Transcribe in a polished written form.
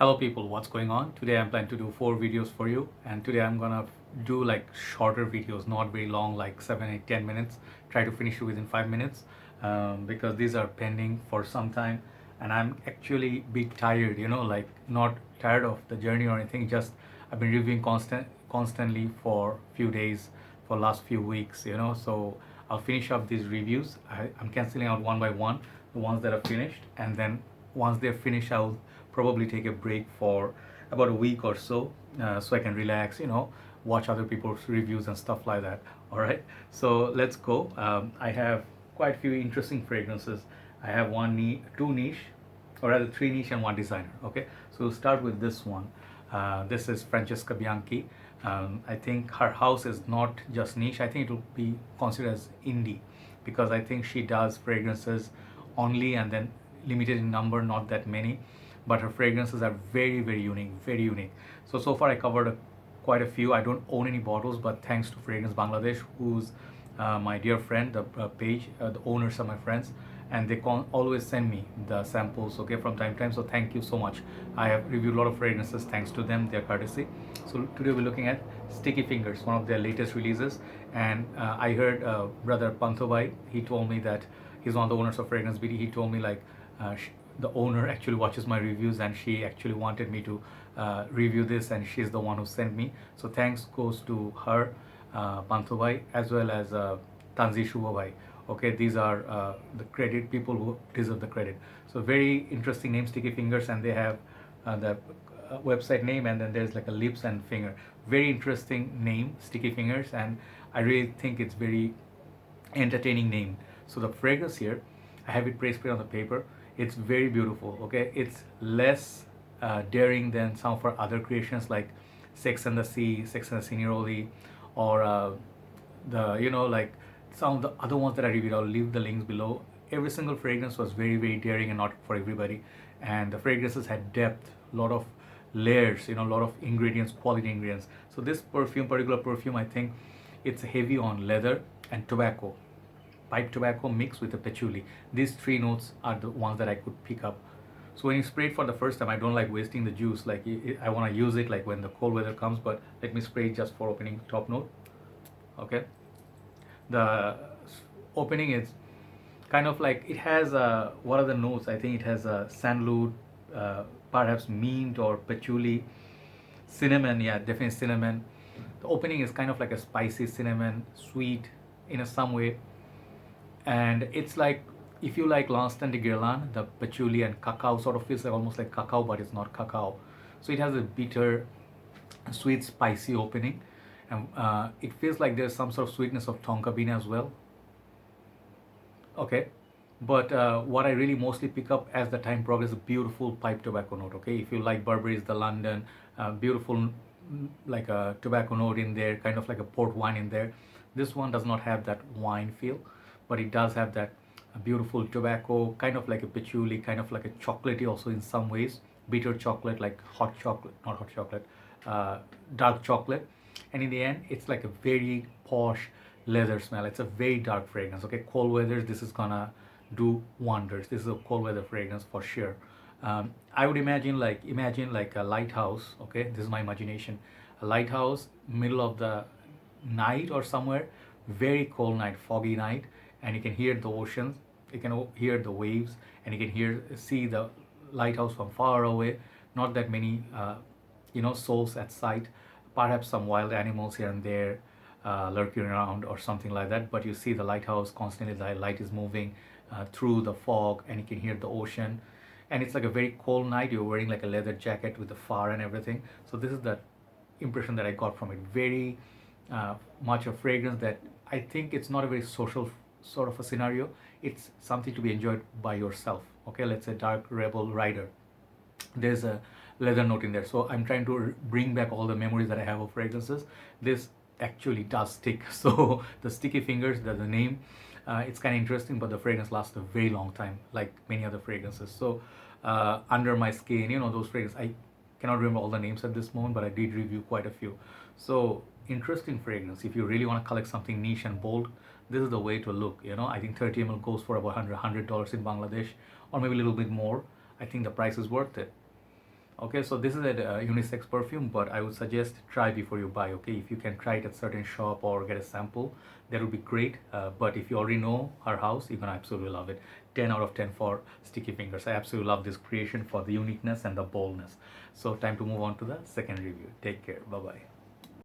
Hello people, what's going on? Today I'm planning to do 4 videos for you, and today I'm gonna do like shorter videos, not very long, like 7, 8, 10 minutes. Try to finish it within 5 minutes because these are pending for some time, and I'm actually a bit tired, like not tired of the journey or anything, just I've been reviewing constantly for few days, for last few weeks, so I'll finish up these reviews. I'm cancelling out one by one the ones that are finished, and then once they're finished, I'll probably take a break for about a week or so, so I can relax, watch other people's reviews and stuff like that. All right, so let's go. I have quite a few interesting fragrances. I have two niche, or rather three niche and one designer. Okay, so we'll start with this one. This is Francesca Bianchi. I think her house is not just niche. I think it will be considered as indie because I think she does fragrances only and then limited in number, not that many, but her fragrances are very, very unique, very unique. So far I covered quite a few. I don't own any bottles, but thanks to Fragrance Bangladesh, who's my dear friend, the page, the owners are my friends, and they always send me the samples, okay, from time to time. So thank you so much. I have reviewed a lot of fragrances thanks to them, their courtesy. So today we're looking at Sticky Fingers, one of their latest releases. And I heard brother Panthobai, he told me that he's one of the owners of Fragrance BD. He told me like the owner actually watches my reviews, and she actually wanted me to review this, and she's the one who sent me. So thanks goes to her, Panthobai, as well as Tanzi Shubhabhai. Okay, these are the credit people who deserve the credit. So very interesting name, Sticky Fingers, and they have the website name, and then there's like a lips and finger. Very interesting name, Sticky Fingers, and I really think it's very entertaining name. So the fragrance here, I have it pre-sprayed on the paper. It's very beautiful. Okay, it's less daring than some of our other creations like Sex and the Sea, Sex and the Neroli, or the like some of the other ones that I reviewed. I'll leave the links below. Every single fragrance was very, very daring and not for everybody, and the fragrances had depth, a lot of layers, a lot of ingredients, quality ingredients. So this particular perfume, I think it's heavy on leather and tobacco, pipe tobacco mixed with the patchouli. These three notes are the ones that I could pick up. So when you spray it for the first time, I don't like wasting the juice. Like I want to use it like when the cold weather comes, but let me spray it just for opening top note. Okay, the opening is kind of like it has what are the notes? I think it has a sandalwood, perhaps mint or patchouli, cinnamon. Yeah, definitely cinnamon. The opening is kind of like a spicy cinnamon, sweet in some way, and it's like if you like Lanston de Guerlain, the patchouli and cacao sort of feels like almost like cacao, but it's not cacao. So it has a bitter, sweet, spicy opening, and it feels like there's some sort of sweetness of tonka bean as well. Okay, but what I really mostly pick up as the time progresses, beautiful pipe tobacco note. Okay, if you like Burberry's the London, beautiful like a tobacco note in there, kind of like a port wine in there. This one does not have that wine feel, but it does have that beautiful tobacco, kind of like a patchouli, kind of like a chocolatey also in some ways, bitter chocolate, like hot chocolate, not hot chocolate, dark chocolate. And in the end, it's like a very posh leather smell. It's a very dark fragrance. Okay, cold weather, this is gonna do wonders. This is a cold weather fragrance for sure. I would imagine like a lighthouse. Okay, this is my imagination. A lighthouse, middle of the night or somewhere, very cold night, foggy night, and you can hear the oceans, you can hear the waves, and you can see the lighthouse from far away. Not that many souls at sight, perhaps some wild animals here and there lurking around or something like that, but you see the lighthouse constantly, the light is moving through the fog, and you can hear the ocean, and it's like a very cold night. You're wearing like a leather jacket with the fur and everything. So this is the impression that I got from it. Very much a fragrance that I think it's not a very social sort of a scenario. It's something to be enjoyed by yourself. Okay, let's say dark rebel rider, there's a leather note in there. So I'm trying to bring back all the memories that I have of fragrances. This actually does stick. So the Sticky Fingers, the name, it's kind of interesting, but the fragrance lasts a very long time, like many other fragrances. So Under My Skin, those fragrances, I cannot remember all the names at this moment, but I did review quite a few. So interesting fragrance. If you really want to collect something niche and bold, this is the way to look. I think 30 ml goes for about $100 in Bangladesh, or maybe a little bit more. I think the price is worth it. Okay, so this is a unisex perfume, but I would suggest try before you buy. Okay, if you can try it at certain shop or get a sample, that would be great. But if you already know our house, you're gonna absolutely love it. 10 out of 10 for sticky fingers. I absolutely love this creation for the uniqueness and the boldness. So time to move on to the second review. Take care. Bye bye.